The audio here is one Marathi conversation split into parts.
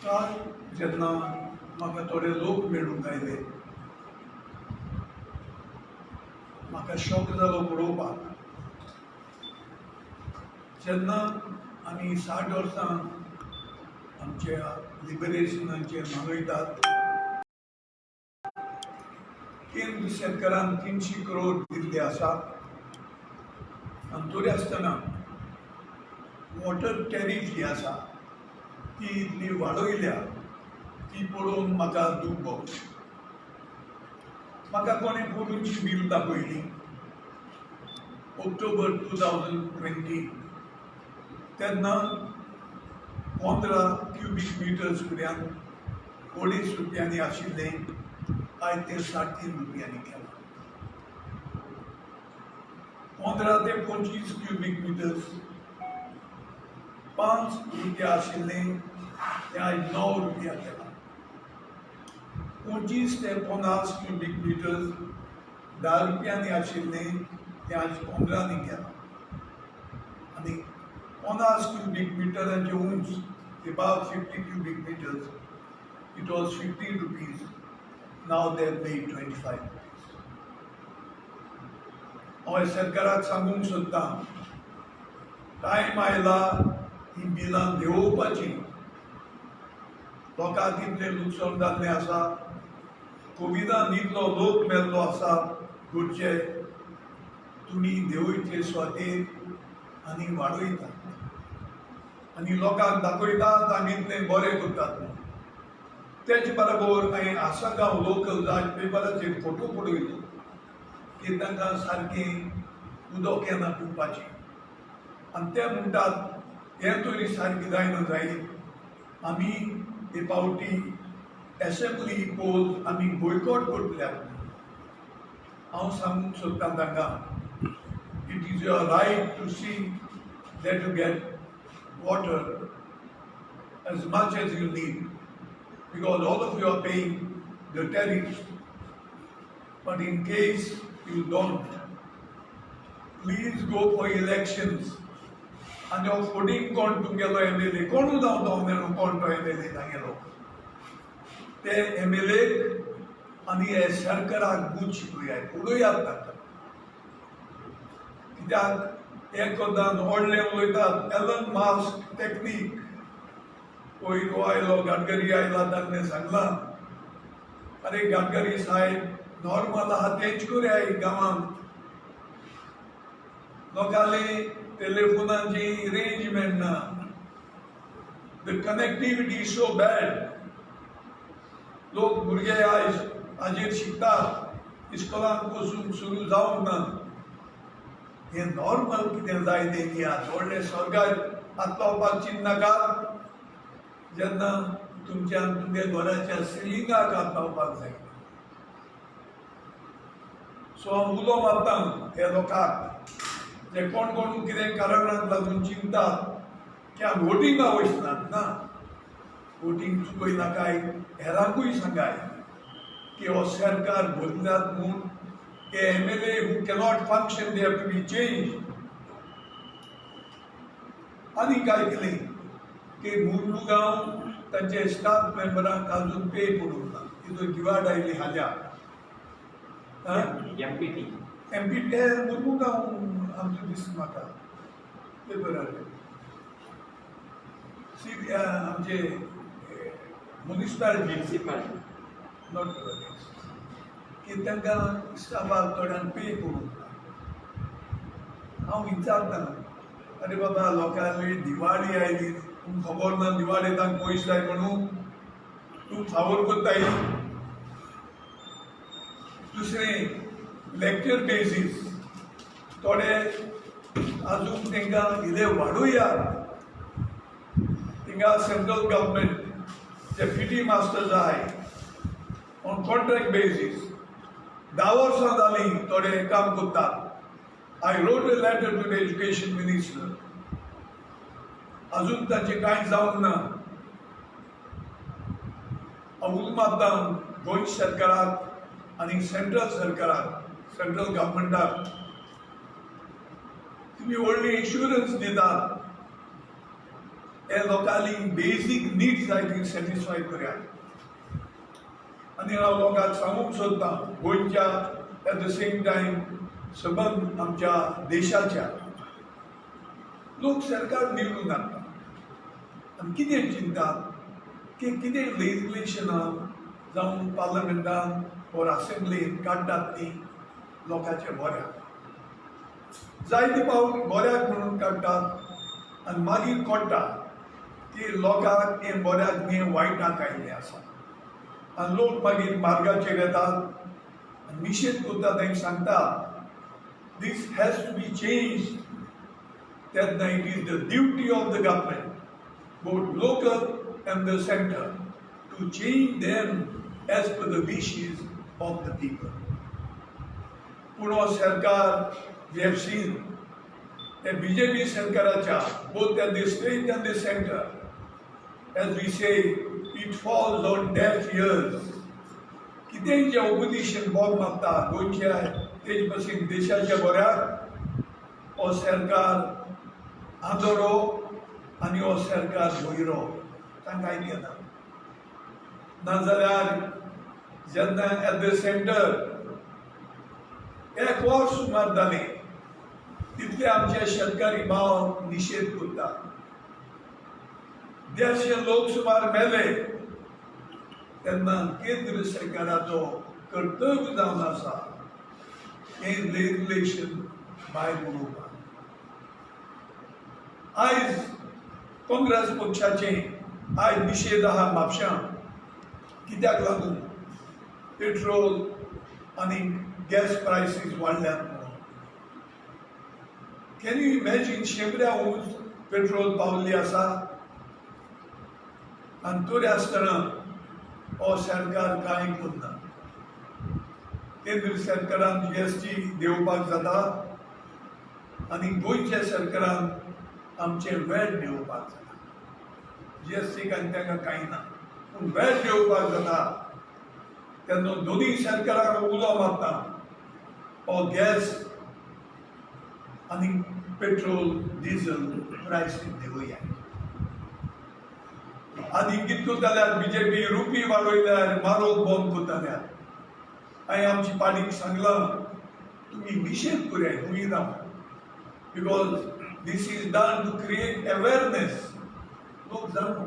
काल जेन्ना म्हाका थोडे लोक मेळूंक आयले म्हाका शॉक जालो पळोवपाक. जेन्ना आमी 60 वर्सां आमच्या लिबरेशनाचेर मनयतात, केंद्र शेतकारान 300 करोड दिल्ले आसा आनी तरी आसतना वॉटर टॅरीफ जी आसा ती इतली वाडयल्या ती पळोवन म्हाका दूख भोगलें. म्हाका कोणें पयलींची बील दाखयली ऑक्टोबर 2020. तेन्ना 15 क्युबिक मिटर्स पर्यंत 2.5 रुपयांनी आशिल्लें, आयज ते 3.5 रुपयांनी केलां. 15 ते 25 क्युबिक मिटर्स 5 रुपया आशिल्लें, ते आयज 9 रुपया केलां. 25 ते 50 क्युबिक मिटर्स 10 रुपयांनी आशिल्लें, ते आयज 15नी केलां. आनी 50 क्युबिक मिटरांचे उंच, about 50 cubic meters, it was 15 rupees. Now they have made 25 rupees. हांव सरकाराक सांगूंक सोदतां, टायम आयला ही बिलां देंवोवपाची. लोकांक इतलें लुकसाण जाल्लें आसा, कोविडान इतलो लोक मेल्लो आसा गोडचे, तुमी देंवयचे स्वातेर आनी वाडयता आनी लोकांक दाखयतात आमी इतलें बरें करतात म्हणून. तेच बरोबर हांवें आसागांव लोकल राज पेपराचेर फोटो पळयलो की तांकां सारकें उदक येना पिवपाचें, आनी ते म्हणटात हें तरी सारकें जायना जायत, आमी हे फावटी एसेंब्ली पोल आमी बॉयकॉट करतल्यात. हांव सांगूंक सोदतां तांकां, it is your right to see that you get water as much as you need, because all of you are paying the tariffs. But in case you don't, please go for elections. And your voting कोण तुमगेलो MLA कोण जावन मेळो कोण तो MLA तांगेलो ते MLA आनी हे सरकाराक बूथ शिकूया उडयात ताका. कित्याक एक कोदान व्हडलें उलयतात एलन मास्क टॅक्नीक. पयलो आयलो गडकरी आयला ताणें सांगलां, अरे गडकरी साहेब नॉर्मल आहा तेंच करया गांवांत. लोकांले टेलिफोनाची रेंज मेळना, the connectivity is so bad. लोक भुरगे आयज हाजेर शिकतात, इस्कॉलांत वचून सुरू जावंक ना. हे नॉर्मल कितें जाय तें दियात. व्हडले स्वर्गात आतलावपाक चिंतनाका जेन्ना तुमच्यान तुमगे घराच्या सिलिंगाक आतलावपाक जाय. सो हांव उलो मारतां हे लोकांक जे कोण कोण कितें कारणाक लागून चिंतात की हांव वोटिंगा वचनात. ना, वोटींग चुकयनाकाय, हेरांकूय सांगाय की हो सरकार बदलात म्हूण. A MLA who cannot function, they have to be changed. आनी काय केलें की मुरमुगांव तांचे स्टाफ मेंबरांक अजून पे पडूंक ना. तितून दिवाड आयली हाल्या MPT मुरमुगांव आमचो दिसता म्हाका पेपरार आमचे म्युनिसिपालिटी नॉट की तांकां स्टाफाक थोड्यांक पे करूंक ना. हांव विचारतां, अरे बाबा लोकांली दिवाळी आयली, तुमकां खबर ना दिवाळी तांकां पयशे जाय म्हणून तूं फावोर करताय. दुसरें लेक्चर बेजीस थोडे अजून तांकां इल्लें वाडोवयात. थिंगा सेंट्रल गव्हर्मेंट जे PT मास्टर जाय ऑन कॉन्ट्रॅक्ट बेजीस 10 वर्सां जालीं थोडे काम करतात. I wrote a letter to the education minister, अजून ताचें कांय जावंक ना. हांव उलो मारतां गोंय सरकाराक आनी सेंट्रल सरकाराक, सेंट्रल गव्हर्मेंटाक, तुमी व्हडली इन्शुरन्स दितात हे लोकांनी बेसीक नीड्स जाय ती सॅटिस्फाय करात. आनी हांव लोकांक सांगूंक सोदतां गोंयच्या एट द सेम टायम सबंद आमच्या देशाच्या लोक सरकार निवडून हाडटा आनी कितें चिंतात की कितें लेजिस्लेशनां जावं पार्लमेंटान और असेंब्लीन काडटात ती लोकांच्या बऱ्याक जायते पावट बऱ्याक म्हणून काडटात आनी मागीर कळटा की लोकांक हें बऱ्याक न्ही वायटाक आयिल्लें आसा आनी लोक मागीर मार्गाचेर येतात आनी निशेध करतात आनी सांगता दीस हॅज टू बी चेंज. तेन्ना it is the duty of the government both local and the center to change them as per the wishes of the people. Puno Sarkar, we have seen the BJP Sarkaracha, both at the state and the center, as we say, it falls on deaf ears. कितें जे opposition बोग मागता गोंयच्या तेज पासून देशाच्या बऱ्याक हो सरकार आदरो आनी हो सरकार भोयरो तांकां येना नाजाल्यार जेन्ना एट द सेंटर एक वर्स सुमार जालें तितले आमचे शेतकारी भाव निशेध करतात. 150 लोक सुमार मेले तेन्ना केंद्र सरकाराचो कर्तव्य जावन आसा हें लेजिस्लेशन भायर उडोवपाक. आयज काँग्रेस पक्षाचें आयज निशेध आहा म्हापशां कित्याक लागून पेट्रोल आनी गॅस प्रायसीस वाडल्यात म्हणून. कॅन यू इमॅजीन 100 उंच पेट्रोल पावल्ली आसा आनी तरी आसतना हो सरकार कांय करना. केंद्र सरकारान GST देंवोवपाक जाता आनी गोंयच्या सरकारान आमचें वॅट देंवोवपाक जाता. GST तांकां कांय ना पूण वॅट देंवोवपाक जाता तेन्ना दोनूय सरकाराक उलो मारता हो गॅस आनी पेट्रोल डिझल प्रायसीस देंवया. आनी कितें करताल्यार BJP रुपी वाडयल्यार म्हारग बंद करताल्यार हांवें आमची पार्टीक सांगलां तुमी निशेध करात खंय रावन because this is done to create awareness. लोक जाणो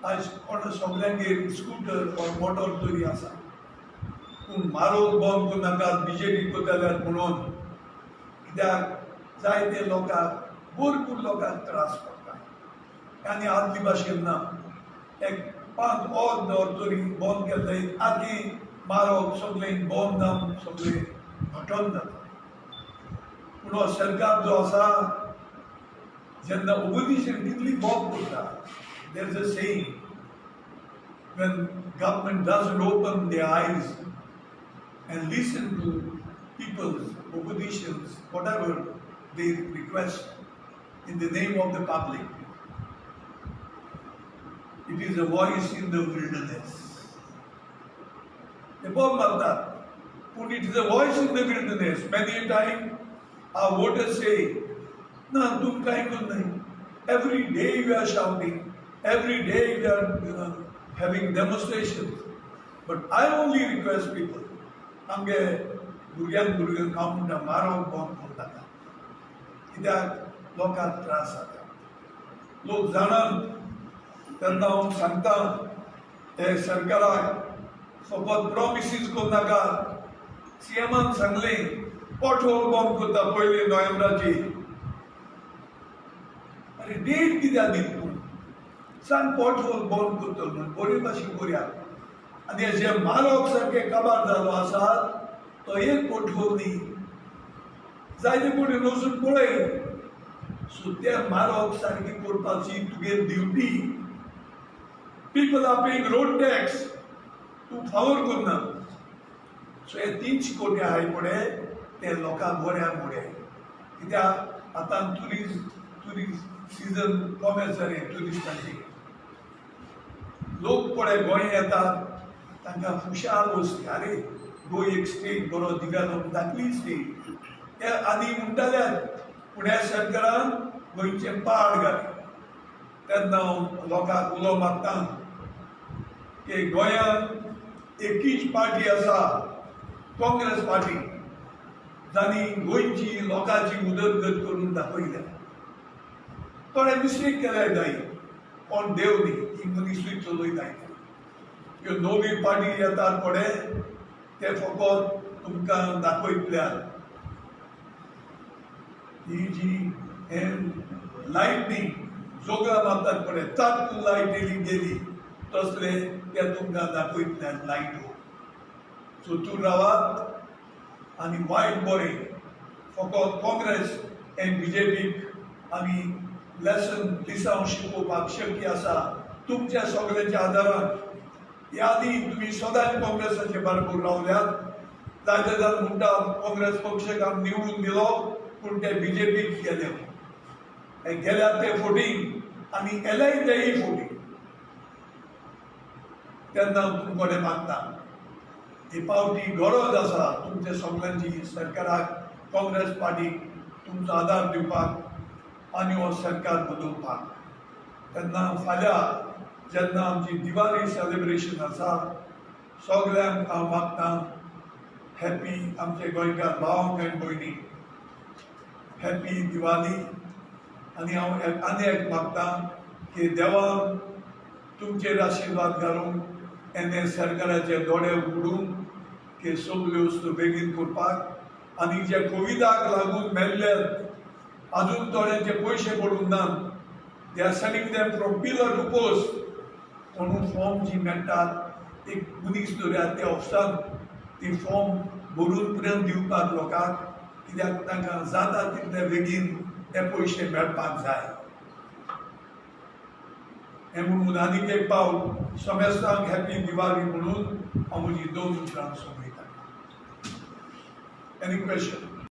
आज कोण सगळ्यांगेर स्कूटर और मोटर तरी आसा पूण म्हारग बंद करूं नाकात BJP करताल्यार म्हणून कित्याक जायते लोकांक भरपूर लोकांक त्रास पडटा आनी आदली भाशेन ना. एक 5 और तरी बंद केले आदी म्हारग सगळें बंद जावन सगळें घटन जाता. पूण हो सरकार जो आसा जेन्ना opposition कितली बोग करता there is a saying when government doesn't open their eyes and listen to people's oppositions whatever they request in the name of the public, it is a voice in the wilderness. The both matter put it is a voice in the wilderness. Many a time our voters say no, तुम कांय करनाय. Every day we are shouting, every day we are having demonstrations. But I only request people, आमगे भुरग्यांक काम म्हणटा मारप बंद करूं नाका कित्याक लोकांक त्रास जाता. लोक जाणात तेन्ना हांव सांगता हे सरकाराक फकत प्रॉमिसीस करूं नाका. CMान सांगलें पोटहोल बंद करता 1 नोव्हेंबराची. अरे डेट कित्याक दिता सांग पोटहोल बंद करतलो म्हणून बरे भाशेन करुया आनी जे म्हारग सारकें काबार जालो आसा तो एक पोटहोल न्ही जायते कोणी वचून पळय. सो ते म्हारग सारकी करपाची तुगे duty. People are paying road tax तूं फावोर करना. सो हे 300 कोटी आहाय पळय ते लोकांक बऱ्याक मुडे कित्याक आतां टुरिस्ट सीजन कमी जालें टुरिस्टांची. लोक पळय गोंय येतात तांकां खुशाल वस्ती अरे गोंय एक स्टेट बरो दिगालो धाकली स्टेट ते आनी म्हणटाल्यार पुण्या सरकारान गोंयचें पाड घालें तेन्ना हांव लोकांक उलो मारता की गोंयांत एकूच पार्टी आसा, काँग्रेस पार्टी, जांणी गोंयची लोकांची उदरगत करून दाखयल्या. थोडे मिस्टेक केल्याय जाय, पण देव न्ही, ही मनीसूय चलयताय. ह्यो नवी पार्टी येतात पळय, ते फकत तुमकां दाखयतल्यार ही जी हे लायट न्ही, जोगां मारतात पळय, चाक लायट येयली गेली, तसले ते तुमकां दाखयतल्यार लायटो. सो तूं रावात आनी वायट बरें फकत काँग्रेस एंड बीजेपीक आमी लेसन दिसांव शिकोवपाक शक्य आसा तुमच्या सगळ्यांच्या आदारान. ह्या आदी तुमी सदांच काँग्रेसाचे बरोबर रावल्यात. जायते जाण म्हणटा काँग्रेस पक्षाक आमी निवडून दिलो पूण ते बीजेपीक गेले. गेल्यात ते फोटींग आनी एलाय तेय फोटींग. तेन्ना हांव तुमकडे मागता, ही पावटी गरज आसा तुमच्या सगळ्यांची सरकाराक, काँग्रेस पार्टीक तुमचो आदार दिवपाक आनी हो सरकार बदलपाक. तेन्ना फाल्यां जेन्ना आमची दिवाळी सेलिब्रेशन आसा, सगळ्यांक हांव मागतां हॅपी आमचे गोंयकार भावांक आनी भयणीक हॅपी दिवाळी. आनी हांव आनी एक मागतां की देवान तुमचेर आशिर्वाद घालून एने सरकाराचे दोळे उगडून की सगल्यो वस्तू बेगीन करपाक. आनी जे कोविडाक लागून मेल्ल्यात, अजून थोड्यांचे पयशे पडून नात, they are sending them from pillar to post. म्हणून फॉर्म जी मेळटात, एक मनीस दवरयात ते ऑफिसान ती फॉर्म भरून पर्यंत दिवपाक लोकांक, कित्याक तांकां जाता तितले बेगीन ते पयशे मेळपाक जाय. हे म्हणून आनीक एक पावल समेस्तांक हॅपी दिवाळी म्हणून हांव म्हजी 2 उतरां सोंपयतां. Any question?